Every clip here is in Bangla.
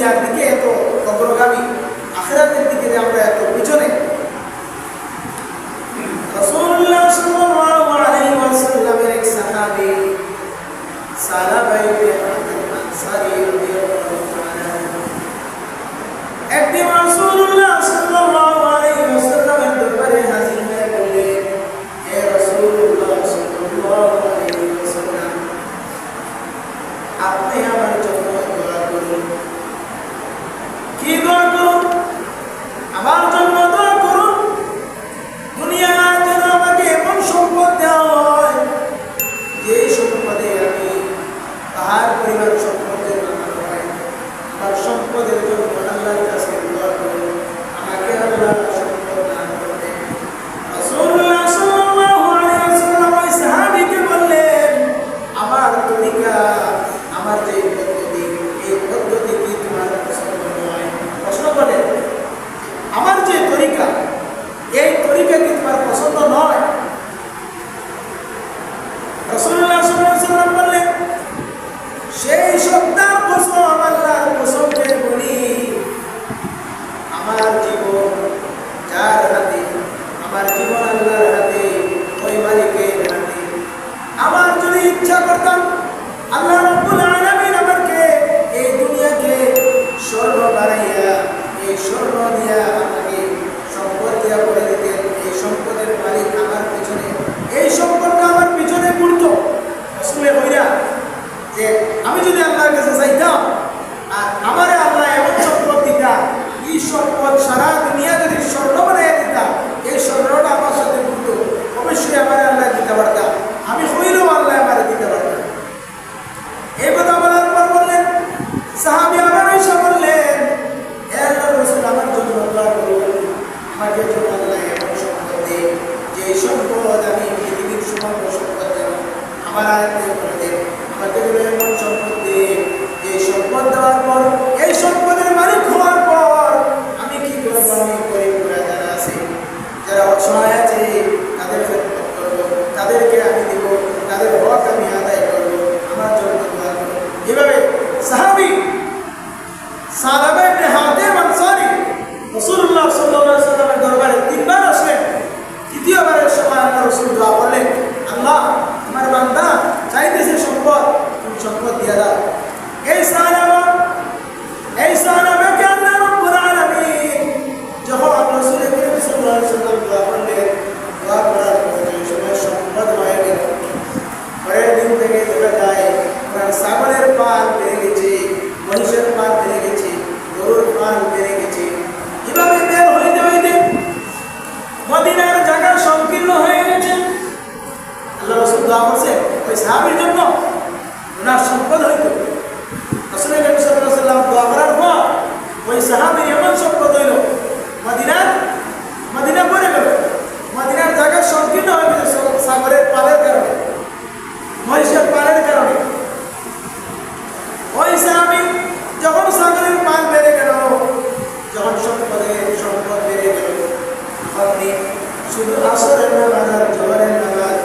দুনিয়ার দিকে এত অগ্রগামী, আখিরাতের দিকে যে আমরা এত পিছনে। রাসূলুল্লাহ সাল্লাল্লাহু আলাইহি ওয়াসাল্লামের এক সাহাবী সালাবা ইবনে আনসারী রাদিয়াল্লাহু তাআলা একদিন রাসূলুল্লাহ সাল্লাল্লাহু আলাইহি ওয়াসাল্লামের দরবারে হাজির হয়ে বললেন, হে রাসূলুল্লাহ সাল্লাল্লাহু আলাইহি ওয়াসাল্লাম, আপনি আমার জন্য দোয়া করুন। কি দোয়া করুন? আমার জন্য দোয়া করুন, দুনিয়ার যেন আমাকে এমন সম্পদ দেওয়া হয় যে সম্পদে আমি তাহার পরিবার সম্পদের নাম হয়। আমার সম্পদের জন্য আল্লাহর কাছে দোয়া করুন, আমাকে আল্লাহ সম্পদ দান করবেন। রাসূলুল্লাহ সাল্লাল্লাহু আলাইহি ওয়াসাল্লাম ওই সাহাবীকে বললেন, আমার তরিকা, আমার যে পদ্ধতি, এই পদ্ধতি কি তোমার পছন্দ নয়? প্রশ্ন করেন, আমার যে তরিকা, এই তরিকা কি তোমার পছন্দ নয়? রাসূলুল্লাহ সাল্লাল্লাহু আলাইহি ওয়াসাল্লাম বললেন, সেই সত্তার কসম, আল্লাহর কসম করে বলি, আমার জীবন যার হাতে, আমার জীবন আল্লাহর হাতে, ওই মালিকের হাতে। আমার যদি ইচ্ছা করতাম, আল্লাহ রাব্বুল আলামিন আমাকে এই দুনিয়াকে স্বর্ণ বানাইয়া, এই স্বর্ণ দিয়া আমাকে সম্পদ দিয়া করে দিতেন। এই সম্পদের মালিক আমার পিছনে, এই সম্পদটা আমার পিছনে ঘুরতো। আসলে হইরা যে আমি যদি আল্লাহর কাছে চাইতাম আর আমারে আল্লাহ এমন সম্পদ দিতা, এই সম্পদ সারা দুনিয়া যদি স্বর্ণ বানাইয়া দিতাম, এই স্বর্ণটা আমার সাথে ঘুরতো, অবশ্যই আমার আল্লাহ দিতে পারতাম, আমি হইলেও আল্লাহ আমার দিতে পারতাম। এই কথা বলার পর বললেন, সাহাবী আবার এসে বললেন, হে আল্লাহর রাসূল, আমার জন্য দোয়া করুন, আমাকে যেন আল্লাহ এমন সম্পদ দেন যে সম্পদ আমি পৃথিবীর সমগ্র সম্পদ যেন আমার আয়ত্তে করে দেন। আমাকে যেন এমন সম্পদ দেন যে সম্পদ দেওয়ার পর, এই সম্পদের মালিক হওয়ার পর আমি কি করব? আমি গরিব যারা আছে, যারা অসহায় আছে, তাদের খেদমত করব, তাদেরকে আমি দেব, তাদের হক আমি আদায় করব। আমার জন্য দোয়া করুন। এভাবে সাহাবী সালাবা ইবনে হাতিম আনসারী রাসূলুল্লাহ সাল্লাল্লাহু আলাইহি ওয়াসাল্লামের দরবারে তিনবার আসলেন। তৃতীয়বারের সময় আল্লাহ রাসূল দোয়া করলেন, আল্লাহ, আমার বান্দা চাইতেছে সম্পদ, তুমি সম্পদ দিয়ে দাও। এই সাহাবাকে আল্লাহ রাব্বুল আলামিন যখন রাসূল করিম সাল্লাল্লাহু আলাইহি ওয়াসাল্লাম দোয়া করলেন, দোয়া করার পরে যে সময় সম্পদ হয়ে গেল, পরের দিন থেকে দেখা যায় ওনার ছাগলের পাল বেড়ে গেছে, মহিষের পাল বেড়ে গেছে, গরুর পাল বেড়ে গেছে। এভাবে বের হইতে হইতে মদিনার জায়গা সংকীর্ণ হয়ে গেছে। আল্লাহ রাসূল দোয়া করছে ওই সাহাবীর জন্য, ওনার সম্পদ হইত। রাসূল করিম সাল্লাল্লাহু আলাইহি ওয়াসাল্লাম দোয়া করার পর ওই সাহাবীর এমন সম্পদ হইল, মদিনা পড়ে গেল। মদিনার জায়গা সংকীর্ণ হয়ে গেছে ছাগলের পালের কারণে, মহিষের পালের কারণে। ওই সাহাবী যখন ছাগলের পাল বেড়ে গেল, যখন সম্পদ বেড়ে গেল, আপনি শুধু আসরের নামাজ আর জোহরের নামাজ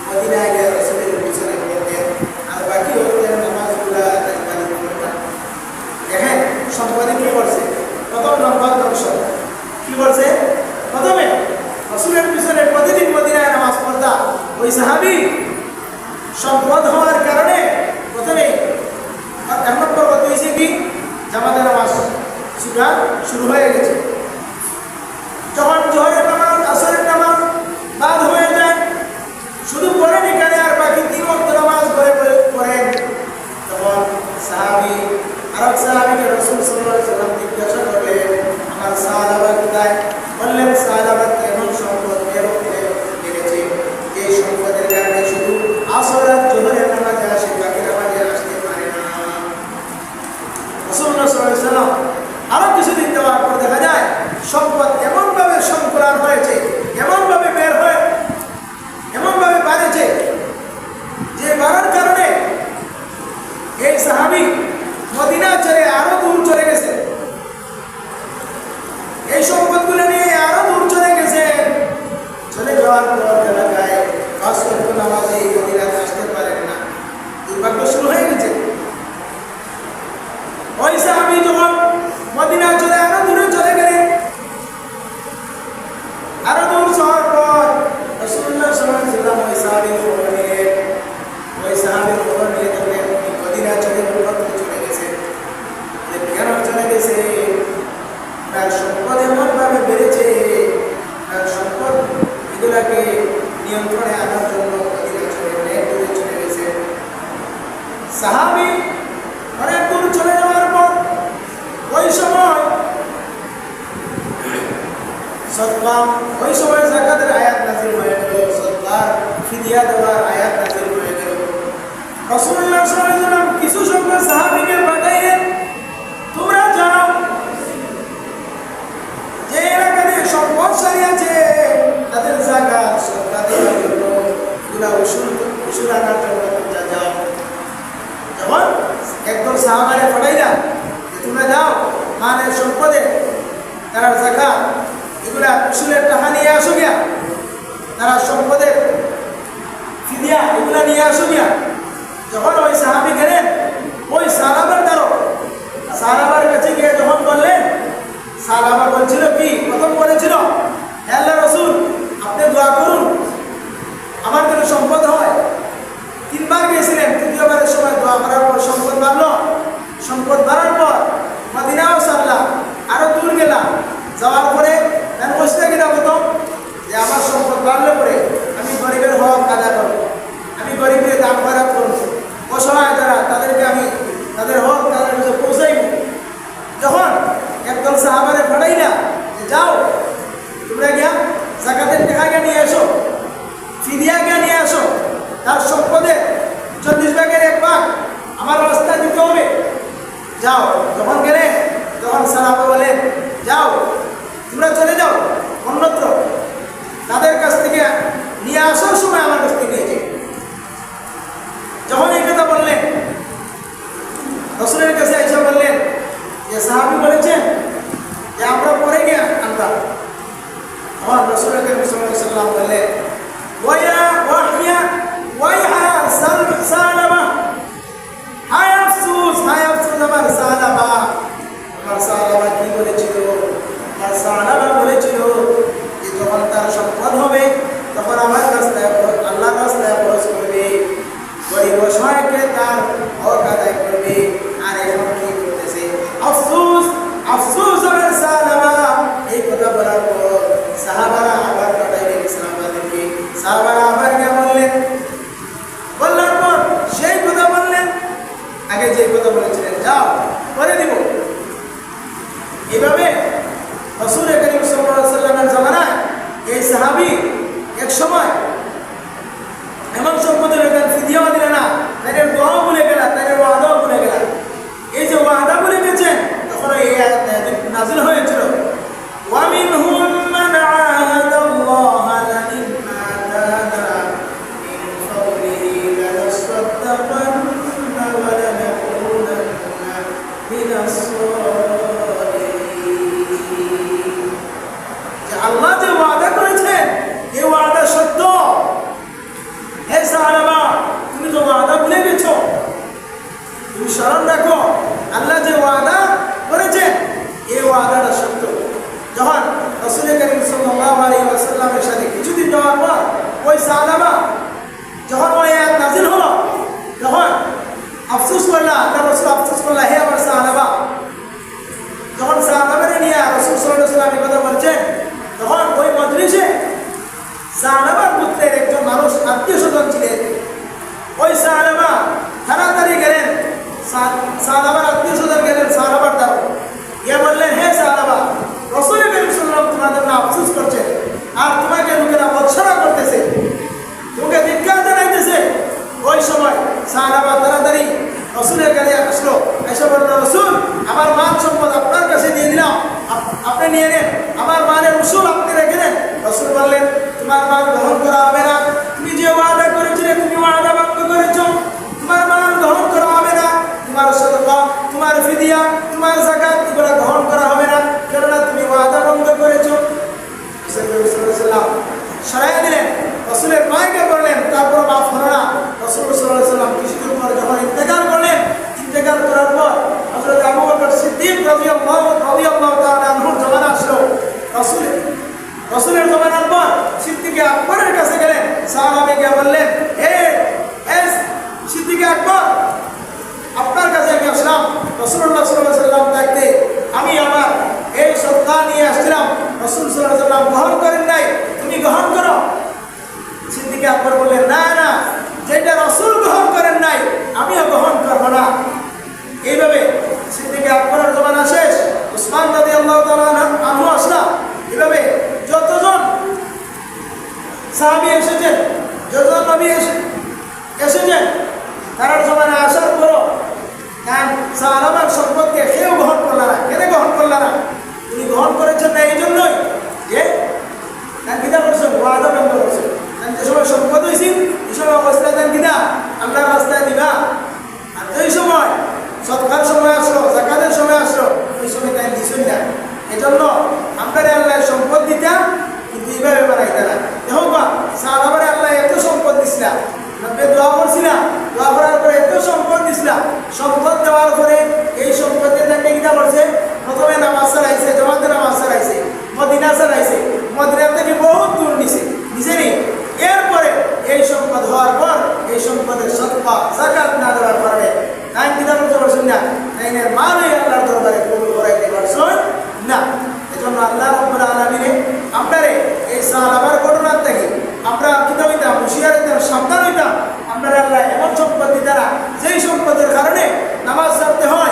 মদিনায় গিয়ে রাসূলের পিছনে পড়তেন, আর বাকি ওদের নামাজগুলো আদায় করতেন। দেখেন সম্পদে কি করছে, প্রথম নম্বর দর্শক কি করছে, প্রথমে রাসূলের পিছনে প্রতিদিন মদিনায় নামাজ পড়তা। ওই সাহাবী সম্পদ হওয়ার কারণে প্রথমে এক নম্বর কথা হয়েছে কি, জামাতে নামাজ শুরু হয়ে গেছে। যখন জোহরের নামাজ, আসরের নামাজ বাদ হয়ে যায়, শুধু পড়েন এখানে আর বাকি 3 ওয়াক্ত নামাজ পড়েন, তখন সাহাবী আরেক সাহাবীকে রাসূল সাল্লাল্লাহু আলাইহি ওয়াসাল্লাম জিজ্ঞাসা করলেন, আমার সাহাবা কোথায়? বললেন, সাহাবা এমন সম্পদ বের হয়ে গেছে যে সম্পদের কারণে শুধু আসর আর জোহরের নামাজে আসে, বাকি নামাজে আসতে পারে না। রাসূলুল্লাহ সাল্লাল্লাহু আলাইহি ওয়াসাল্লাম আরো কিছুদিন দেওয়ার পর দেখা যায় সম্পদ এমনভাবে সংকুলান হয়েছে, এমনভাবে বের হয়ে এমনভাবে বাড়েছে যে বাড়ার কারণে এই সাহাবী মদিনা ছেড়ে আরো দূর চলে গেছে। এই সম্পদগুলো নিয়ে আরো দূর চলে গেছে। চলে যাওয়ার পর এলাকায় 5 ওয়াক্ত নামাজে মদিনাতে আসতে পারেন না, দুর্ভাগ্য শুরু হয়ে গেছে। ওই সাহাবী যখন গেছে, তার সম্পদ এমনভাবে বেড়েছে, তার সম্পদ এগুলাকে নিয়ন্ত্রণে আনার জন্য চলে গেছে। সাহাবী অনেক দূর চলে যাওয়ার পর ওই সময় সদকা, ওই সময় যাকাতের আয়াত নাযিল হয়ে গেল, সদকার ফিদিয়া দেওয়ার আয়াত নাযিল হয়ে গেল। রাসূলুল্লাহ সাল্লাল্লাহু আলাইহি ওয়াসাল্লাম কিছু সংখ্যক সাহাবীকে পাঠাইলেন, তোমরা যাও, যে এলাকাতে সম্পদশালী আছে তাদের যাকাত সদকা দেওয়ার জন্য, এগুলা উসুল আনার জন্য তোমরা যাও। যখন একদল সাহাবারে পাঠাইলা যে তোমরা যাও মানের সম্পদে তারা যাকাত এগুলা উসুলের টাকা নিয়ে আসো গিয়া, তারা সম্পদের ফিদিয়া এগুলা নিয়ে আসো গিয়া। যখন ওই সাহাবী গেলেন, ওই সাহাবার দ্বারা সাহাবার কাছে গিয়ে যখন বললেন, সাহাবা বলছিল কি, প্রথম বলেছিল, হে আল্লাহর রাসূল আপনি দোয়া করুন আমার যেন সম্পদ হয়। 3 বার গিয়েছিলেন, তৃতীয়বারের সময় দোয়া করার পর সম্পদ বাড়লো। সম্পদ বাড়ার পর মদিনাও সারলাম, আরো দূর গেলাম, যাওয়ার পরে আমি বসতে গেলাম প্রথম যে আমার সম্পদ বাড়লে পরে আমি গরিবের হক আদায় করবো, আমি গরিবের দাম খারাপ করবো, অসহায় যারা তাদেরকে আমি তাদের হক তাদের কাছে পৌঁছাইব। যখন একদল সাহাবারে পাঠাই না যে যাও তোমরা গিয়া যাকাতের টাকা গিয়ে নিয়ে এসো, ফিদিয়া গিয়ে নিয়ে আসো, তার সম্পদের 40 ভাগের 1 ভাগ আমার রাস্তায় দিতে হবে, যাও। যখন গেলে তখন সাহাবা বলেন যাও তোমরা চলে যাও অন্যত্র, তাদের কাছ থেকে নিয়ে আসার সময় আমার কাছ থেকে নিয়েছে। যখন এই কথা বললেন, রাসূলের কাছে এসে বললেন যে সাহাবী বলেছেন যে আমরা পরে গিয়ে আমরা, তখন রাসূল করিম সাল্লাল্লাহু আলাইহি ওয়াসাল্লাম বললেন ওয়াইহা সালামা, হায় আফসোস আমার সালামা। আমার সালামা কি বলেছিল? আমার সালামা বলেছিল যে যখন তার সম্পদ হবে তখন আমার রাস্তায় আল্লাহর রাস্তায় খরচ করবে, গরিব অসহায়কে তার হক আদায় করবে। আর এখন কি করতেছে? আফসোস আফসোস আমার সালামা। এই কথা বলার পর সাহাবারা আবার পাঠাইলেন ইসলামবাদীকে, সাহাবারা আবার কে বললেন, বলার পর সেই কথা বললেন, আগে যে কথা বলেছিলেন যাও করে দিব। এভাবে রাসূল করিম সাল্লাল্লাহু আলাইহি ওয়াসাল্লামের জামানায় এই সাহাবী এক সময় এমন সম্পদের বেতন ফিদিয়াও দিলে না, তাদের দোয়াও ভুলে গেল, তাদের ওয়াদাও ভুলে গেল। এই যে ওয়াদা ভুলে গেছেন তখন এই আয়াত নাযিল হয়েছিল, ওয়া মিনহুম মান আহাদাল্লাহা লাইন আতানা মিন ফাদলিহি লানাসাদ্দাকান্না ওয়া লানাকুনান্না মিনাস সালিহিন। যে আল্লাহ যে ওয়াদা করেছেন এই ওয়াদা সত্য। হে সাহাবা তুমি তো ওয়াদা ভুলে গেছো, তুমি স্মরণ রাখো আল্লাহ যে ওয়াদা করেছেন এই ওয়াদাটা সত্য। যখন রাসূল করিম সাল্লাল্লাহু আলাইহি ওয়াসাল্লামের সাথে কিছুদিন যাওয়ার পর ওই সাহাবা যখন ওই আয়াত নাযিল হলো তখন আফসোস করলা, আল্লাহ রাসূল আফসোস করলা, হে আমার সাহাবা। যখন সাহাবারে নিয়ে রাসূল সাল্লাল্লাহু আলাইহি ওয়াসাল্লাম এই কথা বলছেন তখন ওই মজলিসে সাহাবার পুত্রের একজন মানুষ আত্মীয় স্বজন ছিলেন। ওই সাহাবা তাড়াতাড়ি গেলেন, সাহাবার আত্মীয় স্বজন গেলেন সাহাবার দ্বারা গিয়ে বললেন, হে সাহাবা রাসূল করিম সাল্লাল্লাহু আলাইহি ওয়াসাল্লাম তোমাদের না আফসোস করছেন আর তোমাকে লোকেরা বৎসনা করতেছে, তোমাকে ধিক্কার জানাইতেছে। ওই সময় সাহাবা তাড়াতাড়ি রাসূলের কাছে আসলো, এসে বলল, রাসূল আমার মান সম্পদ আপনার কাছে দিয়ে দিলাম, আপনি নিয়ে নেন, আমার মানের উসুল আপনি রেখে দেন। রাসূল বললেন, তোমার মান গ্রহণ করা হবে না, তুমি যে ওয়াদা করেছিলে তুমি ওয়াদা ভঙ্গ করেছো, তোমার মান গ্রহণ করা হবে না, তোমার সদকা, তোমার ফিদিয়া, তোমার যাকাত এগুলো গ্রহণ করা হবে না, কেননা তুমি ওয়াদা ভঙ্গ করেছো। রাসূলুল্লাহ সরাই দিলেন, রাসূলের পায়ে পড়লেন, তারপর মাফ হলো না। রাসূল সাল্লাল্লাহু আলাইহি ওয়াসাল্লাম কিছুদিন পর যখন ইন্তেকাল করলেন, ইন্তেকাল করার পর হযরত আবু বকর সিদ্দিক রাদিয়াল্লাহু তাআলা আনহুর জামানা আসলো। রাসূলের জামানার পর সিদ্দিক আকবরের কাছে গেলেন, সাহাবী এসেছেন, যখন নবী এসেছেন, তার জমানে আসার পরও তার সাহাবার সম্পদকে কেউ গ্রহণ করল না। কেন গ্রহণ করল না? তিনি গ্রহণ করেছেন না এই জন্যই যে তার কিনা করছেন, ওয়াদা ভঙ্গ করছেন। যে সময় সম্পদ হয়েছি এই সময় অবস্থায় দেন কিনা আল্লাহর রাস্তায় দিবা, আর এই সময় সৎকার সময় আসলো, জাকাতের সময় আসলো, ওই সময় তাই দিচ্ছেন না। এজন্য আমরা আল্লাহ সম্পদ দিতাম, কিন্তু এইভাবে বানাইতে না। দেখো বা সাহাবারে আল্লাহ এত সম্পদ দিছিলাম, দোয়া করছিলাম, দোয়া করার পরে এত সম্পদ দিছিলাম, সম্পদ দেওয়ার পরে এই সম্পদের তাকে কিনা করছে, প্রথমে নামাজ চালাইছে, জমাতে নামাজ চালাইছে, মদিনা চালাইছে, মদিনা থেকে বহুত দূর নিছে নি। এরপরে এই সম্পদ হওয়ার পর এই সম্পদের সৎপা জাকাত না দেওয়ার কারণে তাই কিনা করতে পারছেন না, তাইনের মানে আল্লাহর দরবারে কবুল করাইতে পারছেন না। এজন্য আল্লাহ রাব্বুল আলামিন আপনারে এই সাহাবার ঘটনার থেকে আমরা কিতা হইতাম, হুঁশিয়ার হইতাম, সাবধান হইতাম। আমরা আল্লাহ এমন সম্পদ দিতে না যেই সম্পদের কারণে নামাজ ছাড়তে হয়,